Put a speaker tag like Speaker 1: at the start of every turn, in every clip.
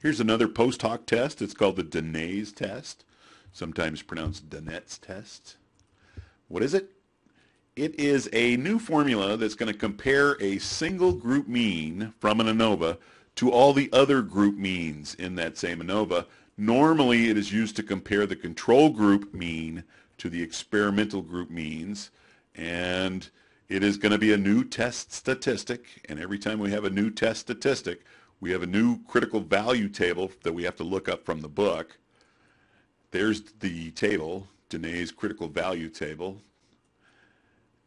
Speaker 1: Here's another post hoc test. It's called the Dinet's test, sometimes pronounced Dinet's test. What is it? It is a new formula that's going to compare a single group mean from an ANOVA to all the other group means in that same ANOVA. Normally, it is used to compare the control group mean to the experimental group means, and it is going to be a new test statistic, and every time we have a new test statistic, we have a new critical value table that we have to look up from the book. There's the table, Dinet's critical value table.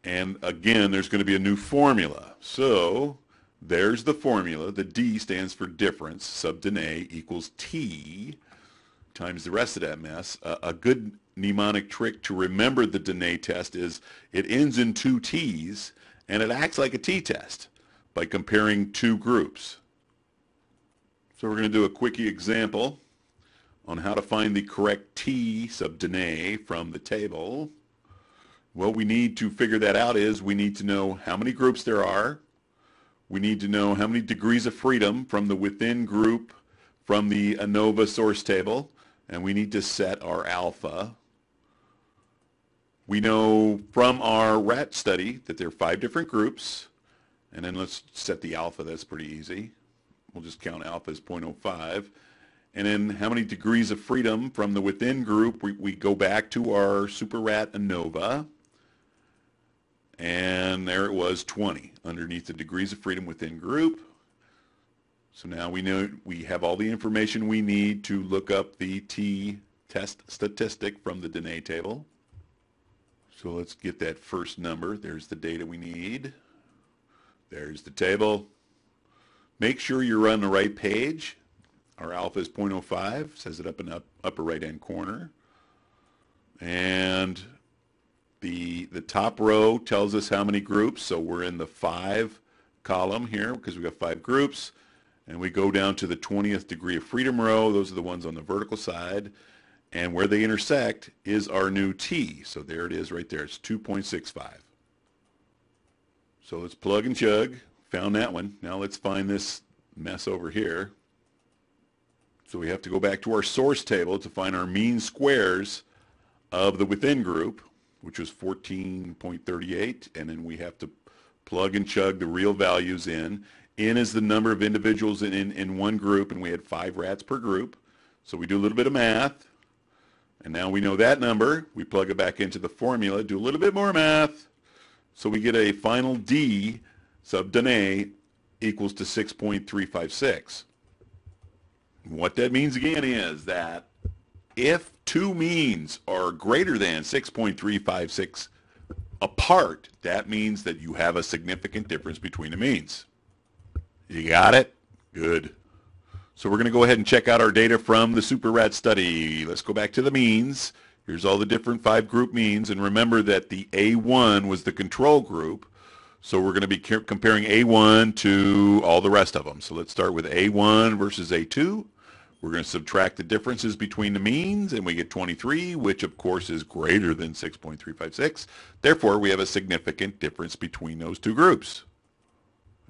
Speaker 1: And again, there's going to be a new formula. So there's the formula. The D stands for difference. Sub Dinet equals T times the rest of that mess. A good mnemonic trick to remember the Dinet test is it ends in two T's, and it acts like a t-test by comparing two groups. So we're going to do a quickie example on how to find the correct T sub Dinet from the table. What we need to figure that out is we need to know how many groups there are. We need to know how many degrees of freedom from the within group from the ANOVA source table, and we need to set our alpha. We know from our rat study that there are 5 different groups, and then let's set the alpha. That's pretty easy. We'll just count alpha as 0.05. And then how many degrees of freedom from the within group, we go back to our super rat ANOVA, and there it was, 20 underneath the degrees of freedom within group. So now we know we have all the information we need to look up the t-test statistic from the Dinet table. So let's get that first number. There's the data we need. There's the table. Make sure you're on the right page. Our alpha is 0.05, says it up in the upper right-hand corner. And the top row tells us how many groups. So we're in the 5 column here because we've got 5 groups. And we go down to the 20th degree of freedom row. Those are the ones on the vertical side. And where they intersect is our new T. So there it is right there. It's 2.65. So let's plug and chug. Found that one. Now let's find this mess over here. So we have to go back to our source table to find our mean squares of the within group, which was 14.38, and then we have to plug and chug the real values in. N is the number of individuals in one group, and we had 5 rats per group. So we do a little bit of math, and now we know that number. We plug it back into the formula, do a little bit more math, so we get a final D sub Dinet equals to 6.356. What that means again is that if two means are greater than 6.356 apart, that means that you have a significant difference between the means. You got it? Good. So we're going to go ahead and check out our data from the Super Rat study. Let's go back to the means. Here's all the different 5 group means, and remember that the A1 was the control group. So we're going to be comparing A1 to all the rest of them. So let's start with A1 versus A2. We're going to subtract the differences between the means, and we get 23, which of course is greater than 6.356. Therefore, we have a significant difference between those two groups.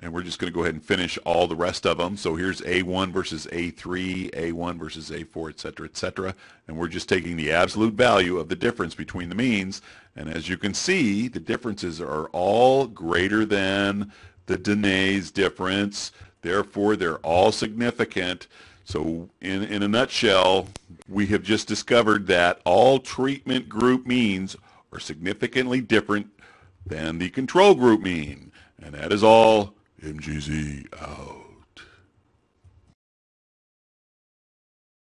Speaker 1: And we're just going to go ahead and finish all the rest of them. So here's A1 versus A3, A1 versus A4, etc., etc. And we're just taking the absolute value of the difference between the means. And as you can see, the differences are all greater than the Dinet's difference. Therefore, they're all significant. So in a nutshell, we have just discovered that all treatment group means are significantly different than the control group mean. And that is all. MGZ out.